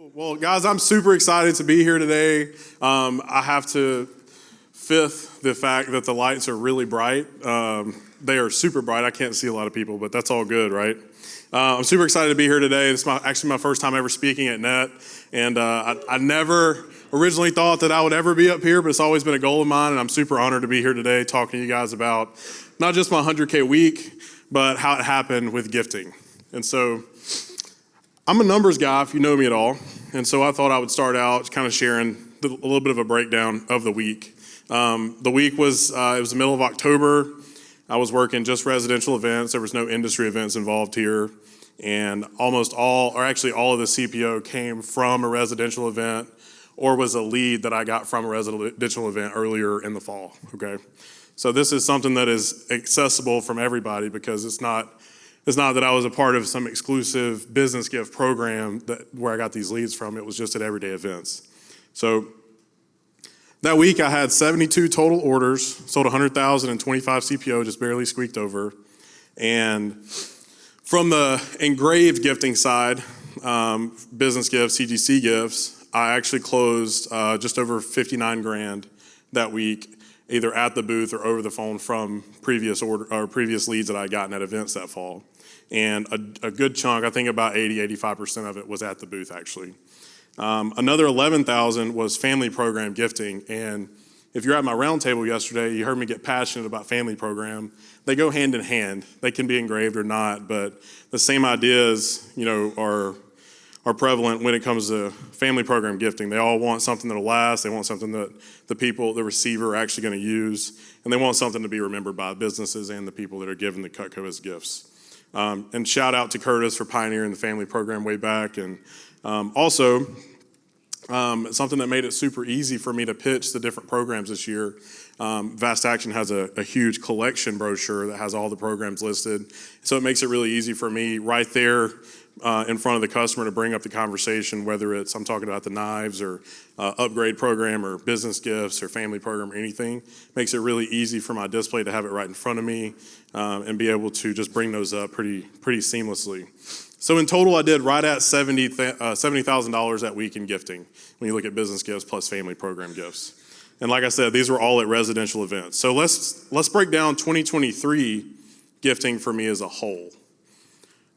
Well, guys, I'm super excited to be here today. I have to fifth the fact that the lights are really bright. They are super bright. I can't see a lot of people, but that's all good, right? I'm super excited to be here today. This is actually my first time ever speaking at NET, and I never originally thought that I would ever be up here, but it's always been a goal of mine, and I'm super honored to be here today talking to you guys about not just my 100K week, but how it happened with gifting. And so I'm a numbers guy, if you know me at all, and so I thought I would start out kind of sharing a little bit of a breakdown of the week. The week was, it was the middle of October. I was working just residential events. There was no industry events involved here, and almost all, or actually all of the CPO came from a residential event or was a lead that I got from a residential event earlier in the fall, okay? So this is something that is accessible from everybody because it's not that I was a part of some exclusive business gift program where I got these leads from. It was just at everyday events. So that week I had 72 total orders, sold 100,000 and 25 CPO, just barely squeaked over. And from the engraved gifting side, business gifts, CGC gifts, I actually closed just over 59 grand that week, either at the booth or over the phone from previous leads that I had gotten at events that fall. And a good chunk, I think about 85% of it was at the booth actually. Another 11,000 was family program gifting. And if you're at my roundtable yesterday, you heard me get passionate about family program. They go hand in hand. They can be engraved or not, but the same ideas, are prevalent when it comes to family program gifting. They all want something that'll last. They want something that the receiver are actually going to use, and they want something to be remembered by businesses and the people that are given the Cutco as gifts. And shout out to Curtis for pioneering the family program way back, and also something that made it super easy for me to pitch the different programs this year. Vast Action has a huge collection brochure that has all the programs listed, so it makes it really easy for me right there in front of the customer to bring up the conversation, whether I'm talking about the knives or upgrade program or business gifts or family program or anything. Makes it really easy for my display to have it right in front of me and be able to just bring those up pretty seamlessly. So in total, I did right at $70,000 that week in gifting when you look at business gifts plus family program gifts. And like I said, these were all at residential events. So let's break down 2023 gifting for me as a whole.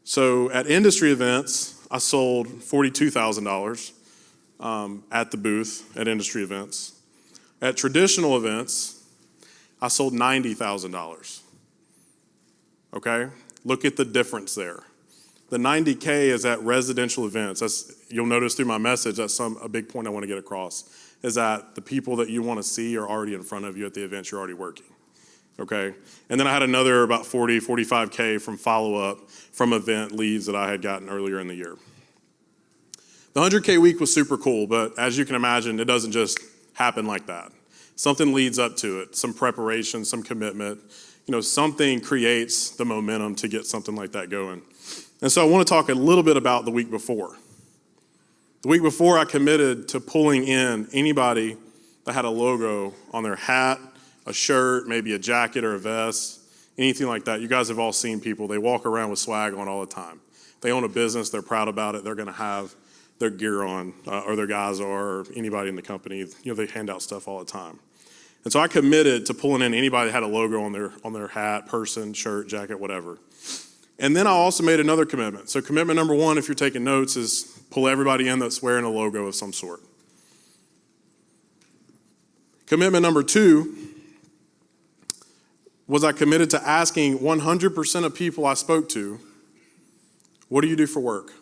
So at industry events, I sold $42,000 at the booth at industry events. At traditional events, I sold $90,000. Okay? Look at the difference there. The 90K is at residential events. You'll notice through my message, that's a big point I want to get across, is that the people that you want to see are already in front of you at the events you're already working. Okay? And then I had another about 45K from follow-up from event leads that I had gotten earlier in the year. The 100K week was super cool, but as you can imagine, it doesn't just happen like that. Something leads up to it, some preparation, some commitment. Something creates the momentum to get something like that going. And so I want to talk a little bit about the week before. The week before, I committed to pulling in anybody that had a logo on their hat, a shirt, maybe a jacket or a vest, anything like that. You guys have all seen people. They walk around with swag on all the time. They own a business. They're proud about it. They're going to have their gear on, or their guys are, or anybody in the company. They hand out stuff all the time. And so I committed to pulling in anybody that had a logo on their hat, person, shirt, jacket, whatever. And then I also made another commitment. So commitment number one, if you're taking notes, is pull everybody in that's wearing a logo of some sort. Commitment number two was I committed to asking 100% of people I spoke to, what do you do for work?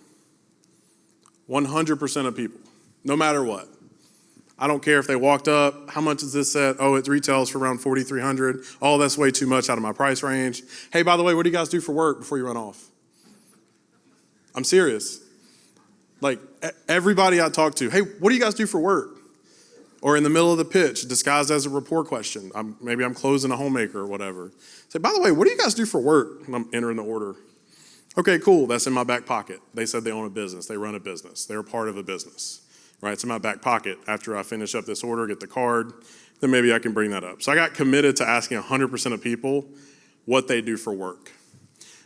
100% of people, no matter what. I don't care if they walked up, how much is this at? Oh, it retails for around $4,300. Oh, that's way too much out of my price range. Hey, by the way, what do you guys do for work before you run off? I'm serious. Like everybody I talk to, hey, what do you guys do for work? Or in the middle of the pitch, disguised as a report question. Maybe I'm closing a homemaker or whatever. Say, by the way, what do you guys do for work? And I'm entering the order. Okay, cool, that's in my back pocket. They said they own a business, they run a business, they're a part of a business. Right, it's in my back pocket. After I finish up this order, get the card, then maybe I can bring that up. So I got committed to asking 100% of people what they do for work.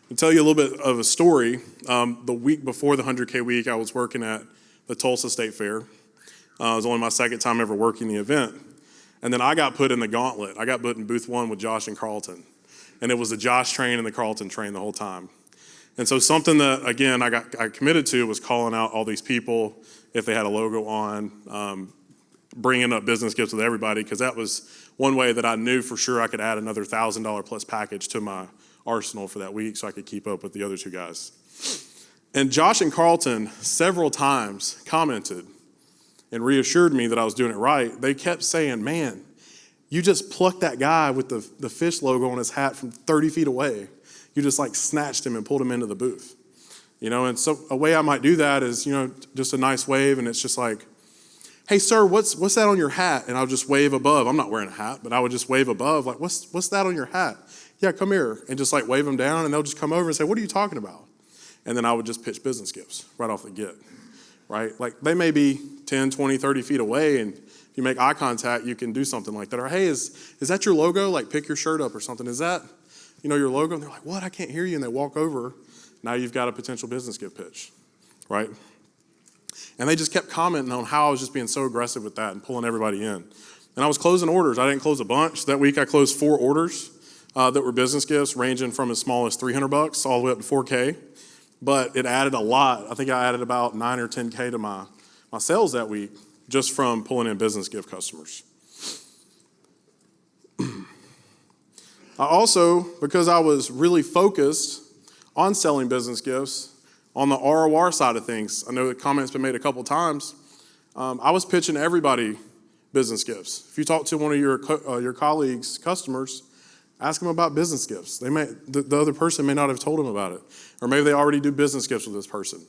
To tell you a little bit of a story, the week before the 100K week, I was working at the Tulsa State Fair. It was only my second time ever working the event. And then I got put in the gauntlet. I got put in booth 1 with Josh and Carlton. And it was the Josh train and the Carlton train the whole time. And so something that, again, I committed to was calling out all these people if they had a logo on, bringing up business gifts with everybody, because that was one way that I knew for sure I could add another $1,000 plus package to my arsenal for that week so I could keep up with the other two guys. And Josh and Carlton several times commented and reassured me that I was doing it right. They kept saying, man, you just plucked that guy with the fish logo on his hat from 30 feet away. You just like snatched him and pulled him into the booth. And so a way I might do that is, just a nice wave, and it's just like, hey, sir, what's that on your hat? And I'll just wave above. I'm not wearing a hat, but I would just wave above, like, what's that on your hat? Yeah, come here. And just like wave them down, and they'll just come over and say, what are you talking about? And then I would just pitch business gifts right off the get, right? Like they may be 10, 20, 30 feet away, and if you make eye contact, you can do something like that. Or, hey, is that your logo? Like pick your shirt up or something. Is that, your logo? And they're like, what? I can't hear you. And they walk over. Now you've got a potential business gift pitch, right? And they just kept commenting on how I was just being so aggressive with that and pulling everybody in. And I was closing orders. I didn't close a bunch. That week I closed 4 orders that were business gifts, ranging from as small as $300 all the way up to $4K. But it added a lot. I think I added about 9 or 10K to my sales that week just from pulling in business gift customers. I also, because I was really focused on selling business gifts, on the ROR side of things, I know the comment's been made a couple times, I was pitching everybody business gifts. If you talk to one of your colleagues' customers, ask them about business gifts. The other person may not have told them about it, or maybe they already do business gifts with this person.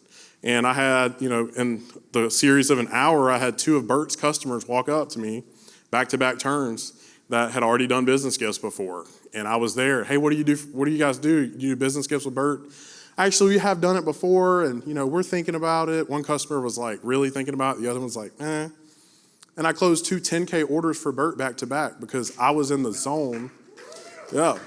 And I had, in the series of an hour, I had 2 of Bert's customers walk up to me, back-to-back turns, that had already done business gifts before. And I was there. Hey, what do you do? What do you guys do? You do business gifts with Bert? Actually, we have done it before, and we're thinking about it. One customer was like really thinking about it. The other one's like, eh. And I closed 2 10K orders for Bert back to back because I was in the zone. Yeah.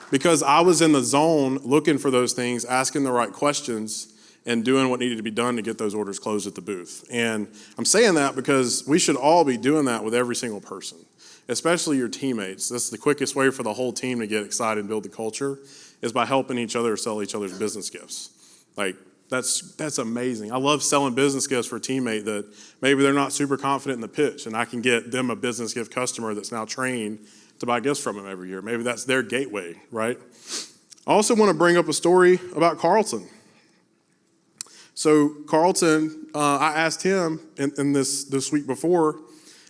Because I was in the zone looking for those things, asking the right questions, and doing what needed to be done to get those orders closed at the booth. And I'm saying that because we should all be doing that with every single person, especially your teammates. That's the quickest way for the whole team to get excited and build the culture, is by helping each other sell each other's business gifts. Like, that's amazing. I love selling business gifts for a teammate that maybe they're not super confident in the pitch, and I can get them a business gift customer that's now trained to buy gifts from them every year. Maybe that's their gateway, right? I also want to bring up a story about Carlton. So Carlton, I asked him in this week before,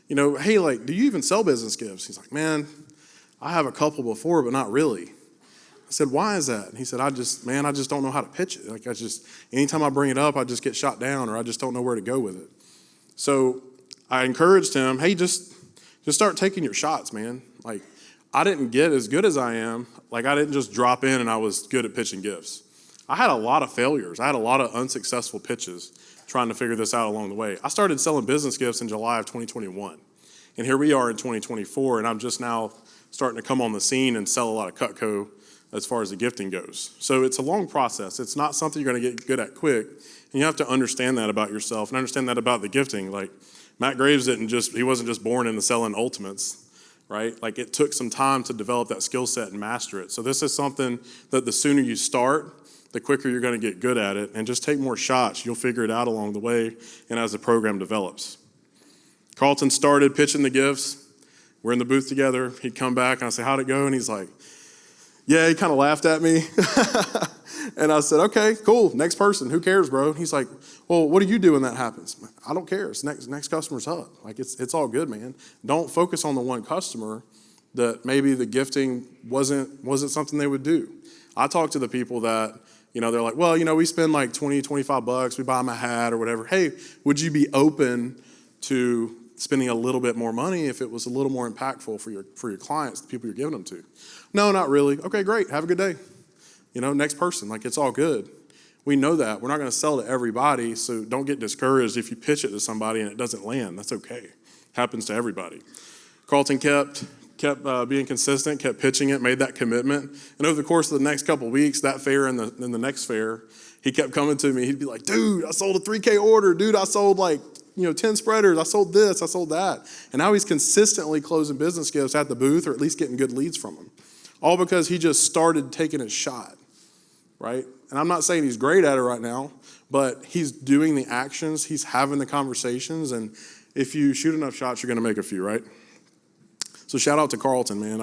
hey, like, do you even sell business gifts? He's like, man, I have a couple before, but not really. I said, why is that? And he said, I just don't know how to pitch it. Like, anytime I bring it up, I just get shot down, or I just don't know where to go with it. So I encouraged him, hey, just start taking your shots, man. Like, I didn't get as good as I am. Like, I didn't just drop in and I was good at pitching gifts. I had a lot of failures. I had a lot of unsuccessful pitches trying to figure this out along the way. I started selling business gifts in July of 2021. And here we are in 2024, and I'm just now starting to come on the scene and sell a lot of Cutco as far as the gifting goes. So it's a long process. It's not something you're going to get good at quick. And you have to understand that about yourself and understand that about the gifting. Like, Matt Graves he wasn't just born into selling ultimates, right? Like, it took some time to develop that skill set and master it. So this is something that the sooner you start, the quicker you're going to get good at it, and just take more shots. You'll figure it out along the way and as the program develops. Carlton started pitching the gifts. We're in the booth together. He'd come back, and I say, how'd it go? And he's like, yeah, he kind of laughed at me. And I said, okay, cool, next person. Who cares, bro? And he's like, well, what do you do when that happens? I don't care. It's next customer's up. Like, it's all good, man. Don't focus on the one customer that maybe the gifting wasn't something they would do. I talk to the people that, they're like, well, we spend like $20, $25, we buy them a hat or whatever. Hey, would you be open to spending a little bit more money if it was a little more impactful for your clients, the people you're giving them to? No, not really. Okay, great. Have a good day. Next person. Like, it's all good. We know that. We're not going to sell to everybody, so don't get discouraged if you pitch it to somebody and it doesn't land. That's okay. Happens to everybody. Carlton kept kept being consistent, kept pitching it, made that commitment. And over the course of the next couple of weeks, that fair and the next fair, he kept coming to me. He'd be like, dude, I sold a 3K order. Dude, I sold 10 spreaders. I sold this, I sold that. And now he's consistently closing business gifts at the booth, or at least getting good leads from them. All because he just started taking his shot, right? And I'm not saying he's great at it right now, but he's doing the actions, he's having the conversations, and if you shoot enough shots, you're gonna make a few, right? So shout out to Carlton, man.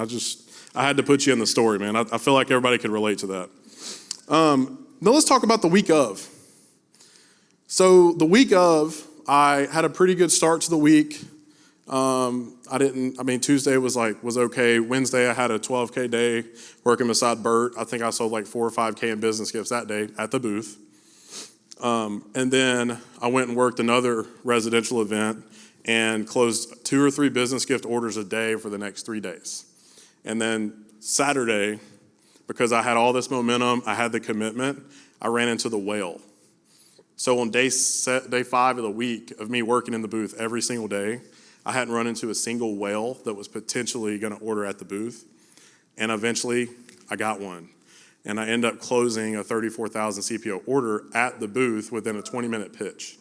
I had to put you in the story, man. I feel like everybody could relate to that. Now let's talk about the week of. So the week of, I had a pretty good start to the week. Tuesday was okay. Wednesday, I had a 12K day working beside Bert. I think I sold like 4 or 5K in business gifts that day at the booth. And then I went and worked another residential event and closed 2 or 3 business gift orders a day for the next 3 days. And then Saturday, because I had all this momentum, I had the commitment, I ran into the whale. So on day 5 of the week of me working in the booth every single day, I hadn't run into a single whale that was potentially gonna order at the booth. And eventually I got one. And I ended up closing a 34,000 CPO order at the booth within a 20-minute pitch.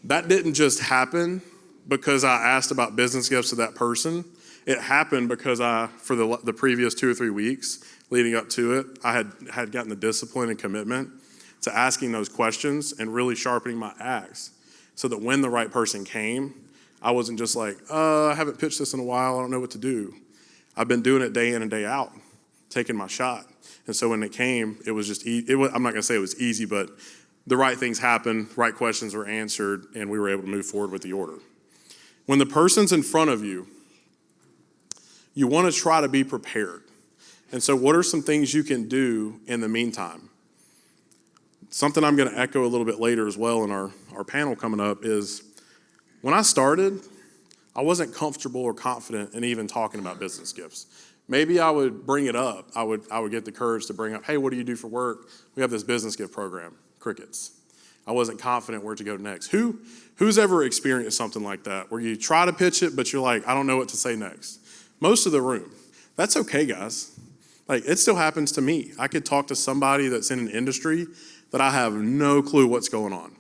That didn't just happen because I asked about business gifts to that person. It happened because for the previous 2 or 3 weeks leading up to it, I had gotten the discipline and commitment to asking those questions and really sharpening my axe so that when the right person came, I wasn't just like, I haven't pitched this in a while, I don't know what to do. I've been doing it day in and day out, taking my shot. And so when it came, it was just, I'm not gonna say it was easy, but the right things happened, right questions were answered, and we were able to move forward with the order. When the person's in front of you, you wanna try to be prepared. And so what are some things you can do in the meantime? Something I'm gonna echo a little bit later as well in our panel coming up is, when I started, I wasn't comfortable or confident in even talking about business gifts. Maybe I would bring it up. I would get the courage to bring up, hey, what do you do for work? We have this business gift program, crickets. I wasn't confident where to go next. Who's ever experienced something like that, where you try to pitch it, but you're like, I don't know what to say next? Most of the room. That's okay, guys. Like, it still happens to me. I could talk to somebody that's in an industry that I have no clue what's going on.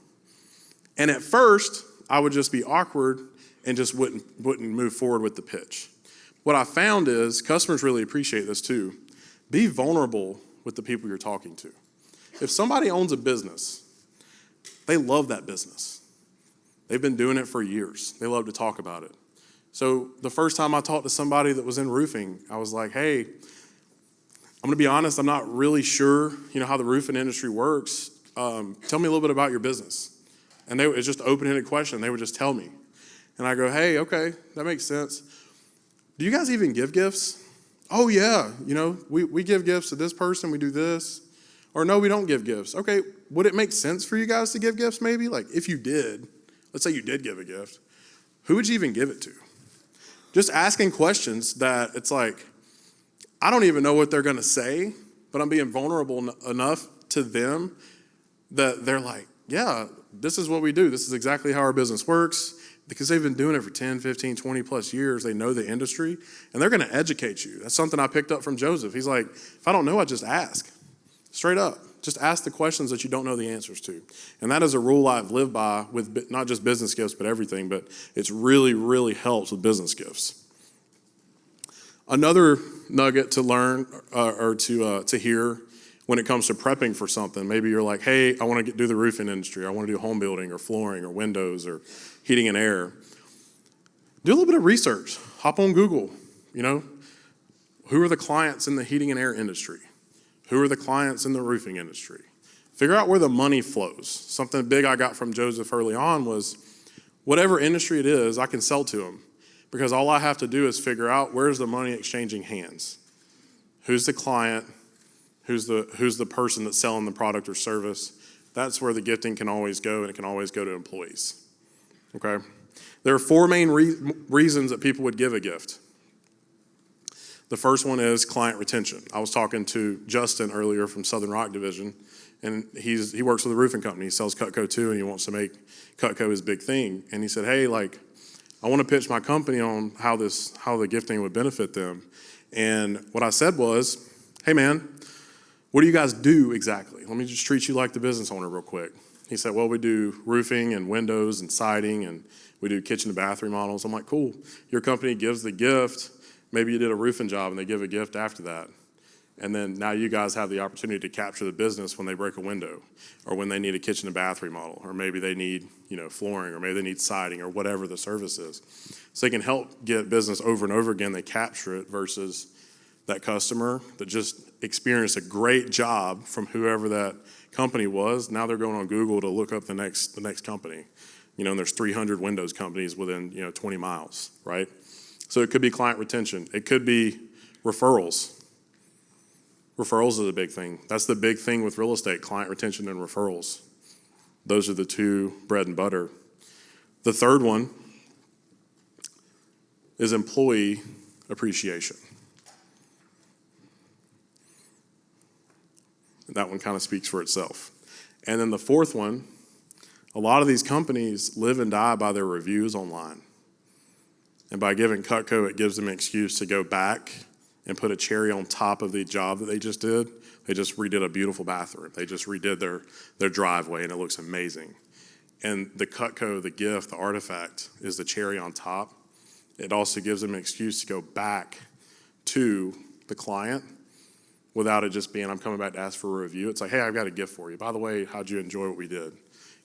And at first, I would just be awkward and just wouldn't move forward with the pitch. What I found is customers really appreciate this too. Be vulnerable with the people you're talking to. If somebody owns a business, they love that business. They've been doing it for years. They love to talk about it. So the first time I talked to somebody that was in roofing, I was like, hey, I'm gonna be honest, I'm not really sure, how the roofing industry works. Tell me a little bit about your business. And it was just an open-ended question. They would just tell me. And I go, hey, okay, that makes sense. Do you guys even give gifts? Oh yeah, we give gifts to this person, we do this. Or no, we don't give gifts. Okay, would it make sense for you guys to give gifts maybe? Like if you did, let's say you did give a gift, who would you even give it to? Just asking questions that it's like, I don't even know what they're gonna say, but I'm being vulnerable enough to them that they're like, yeah, this is what we do. This is exactly how our business works. Because they've been doing it for 10, 15, 20 plus years. They know the industry and they're gonna educate you. That's something I picked up from Joseph. He's like, if I don't know, I just ask. Straight up, just ask the questions that you don't know the answers to. And that is a rule I've lived by with not just business gifts, but everything, but it's really, really helps with business gifts. Another nugget to learn or to hear when it comes to prepping for something. Maybe you're like, hey, I want to do the roofing industry. I want to do home building or flooring or windows or heating and air. Do a little bit of research. Hop on Google, Who are the clients in the heating and air industry? Who are the clients in the roofing industry? Figure out where the money flows. Something big I got from Joseph early on was, whatever industry it is, I can sell to them. Because all I have to do is figure out where's the money exchanging hands. Who's the client? Who's the person that's selling the product or service? That's where the gifting can always go, and it can always go to employees. Okay? There are 4 main reasons that people would give a gift. The first one is client retention. I was talking to Justin earlier from Southern Rock Division, and he works with a roofing company. He sells Cutco too, and he wants to make Cutco his big thing. And he said, hey, I want to pitch my company on how the gifting would benefit them. And what I said was, hey man, what do you guys do exactly? Let me just treat you like the business owner real quick. He said, well, we do roofing and windows and siding, and we do kitchen and bath remodels. I'm like, cool. Your company gives the gift. Maybe you did a roofing job and they give a gift after that. And then now you guys have the opportunity to capture the business when they break a window, or when they need a kitchen and bath remodel, or maybe they need, flooring, or maybe they need siding, or whatever the service is. So they can help get business over and over again. They capture it versus that customer that just experienced a great job from whoever that company was. Now they're going on Google to look up the next company. And there's 300 windows companies within 20 miles, right? So it could be client retention. It could be referrals. Referrals is a big thing. That's the big thing with real estate, client retention and referrals. Those are the two bread and butter. The third one is employee appreciation. That one kind of speaks for itself. And then the fourth one, a lot of these companies live and die by their reviews online. And by giving Cutco, it gives them an excuse to go back and put a cherry on top of the job that they just did. They just redid a beautiful bathroom. They just redid their driveway, and it looks amazing. And the Cutco, the gift, the artifact, is the cherry on top. It also gives them an excuse to go back to the client without it just being, I'm coming back to ask for a review. It's like, hey, I've got a gift for you. By the way, how'd you enjoy what we did?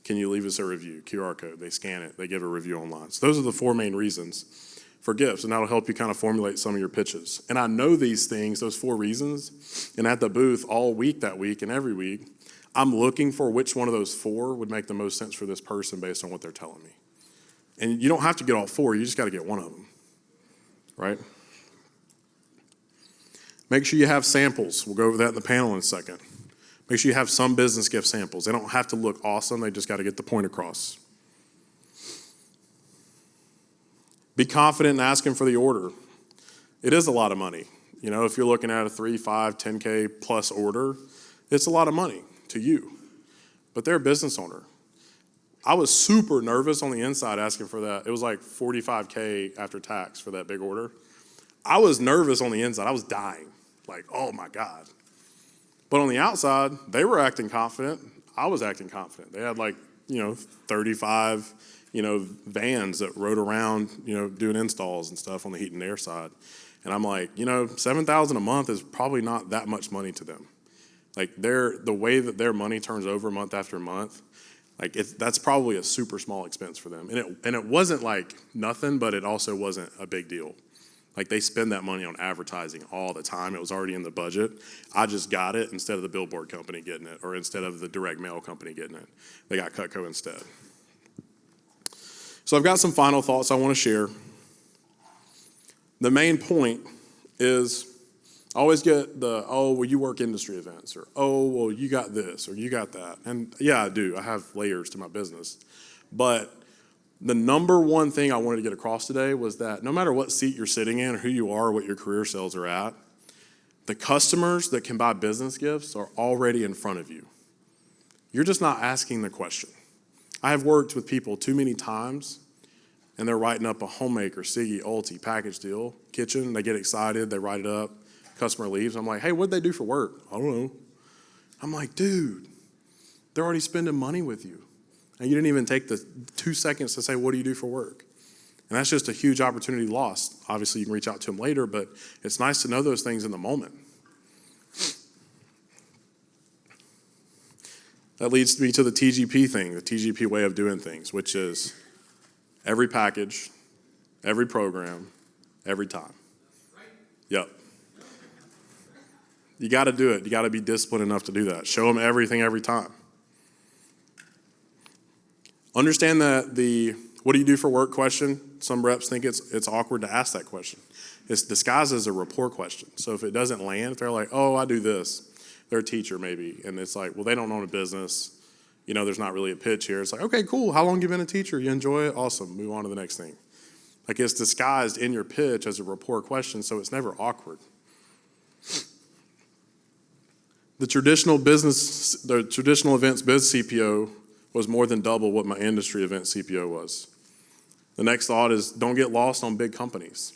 Can you leave us a review? QR code. They scan it. They give a review online. So those are the four main reasons for gifts, and that'll help you kind of formulate some of your pitches. And I know these things, those four reasons, and at the booth all week that week and every week, I'm looking for which one of those four would make the most sense for this person based on what they're telling me. And you don't have to get all four. You just got to get one of them, right? Make sure you have samples. We'll go over that in the panel in a second. Make sure you have some business gift samples. They don't have to look awesome. They just got to get the point across. Be confident in asking for the order. It is a lot of money. If you're looking at a 3, 5, 10K plus order, it's a lot of money to you. But they're a business owner. I was super nervous on the inside asking for that. It was like 45K after tax for that big order. I was nervous on the inside. I was dying. Like, oh my God. But on the outside, they were acting confident. I was acting confident. They had 35, vans that rode around, doing installs and stuff on the heat and air side. And I'm like, $7,000 a month is probably not that much money to them. Like the way that their money turns over month after month, that's probably a super small expense for them. And it wasn't like nothing, but it also wasn't a big deal. Like they spend that money on advertising all the time. It was already in the budget. I just got it instead of the billboard company getting it, or instead of the direct mail company getting it. They got Cutco instead. So I've got some final thoughts I want to share. The main point is I always get you work industry events, or, you got this, or you got that. And yeah, I do. I have layers to my business. But the number one thing I wanted to get across today was that no matter what seat you're sitting in, or who you are, or what your career sales are at, the customers that can buy business gifts are already in front of you. You're just not asking the question. I have worked with people too many times, and they're writing up a homemaker, Siggy, Ulti, package deal, kitchen. They get excited. They write it up. Customer leaves. I'm like, hey, what'd they do for work? I don't know. I'm like, dude, they're already spending money with you. And you didn't even take the 2 seconds to say, what do you do for work? And that's just a huge opportunity lost. Obviously, you can reach out to them later, but it's nice to know those things in the moment. That leads me to the TGP thing, the TGP way of doing things, which is every package, every program, every time. Yep. You got to do it. You got to be disciplined enough to do that. Show them everything every time. Understand that the what do you do for work question, some reps think it's awkward to ask that question. It's disguised as a rapport question. So if it doesn't land, if they're like, oh, I do this, they're a teacher maybe, and it's like, well, they don't own a business. There's not really a pitch here. It's like, okay, cool. How long you been a teacher? You enjoy it? Awesome. Move on to the next thing. Like it's disguised in your pitch as a rapport question, so it's never awkward. The traditional events biz CPO was more than double what my industry event CPO was. The next thought is don't get lost on big companies.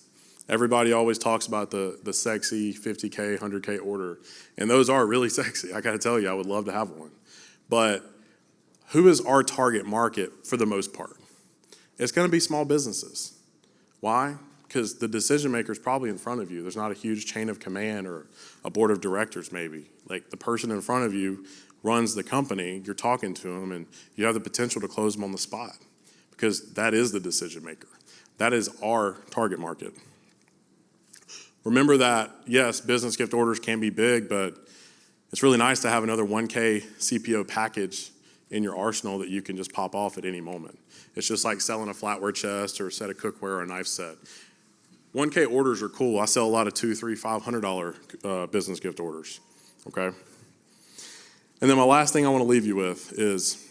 Everybody always talks about the sexy 50K, 100K order, and those are really sexy. I gotta tell you, I would love to have one. But who is our target market for the most part? It's gonna be small businesses. Why? Because the decision maker is probably in front of you. There's not a huge chain of command or a board of directors maybe. Like the person in front of you runs the company, you're talking to them, and you have the potential to close them on the spot because that is the decision maker. That is our target market. Remember that, yes, business gift orders can be big, but it's really nice to have another 1K CPO package in your arsenal that you can just pop off at any moment. It's just like selling a flatware chest or a set of cookware or a knife set. 1K orders are cool. I sell a lot of $200, $300, $500 business gift orders, okay? And then my last thing I want to leave you with is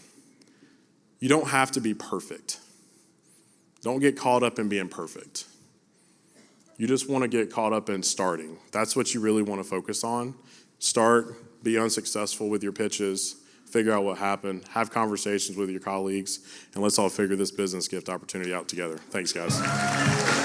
you don't have to be perfect. Don't get caught up in being perfect. You just want to get caught up in starting. That's what you really want to focus on. Start, be unsuccessful with your pitches, figure out what happened, have conversations with your colleagues, and let's all figure this business gift opportunity out together. Thanks, guys.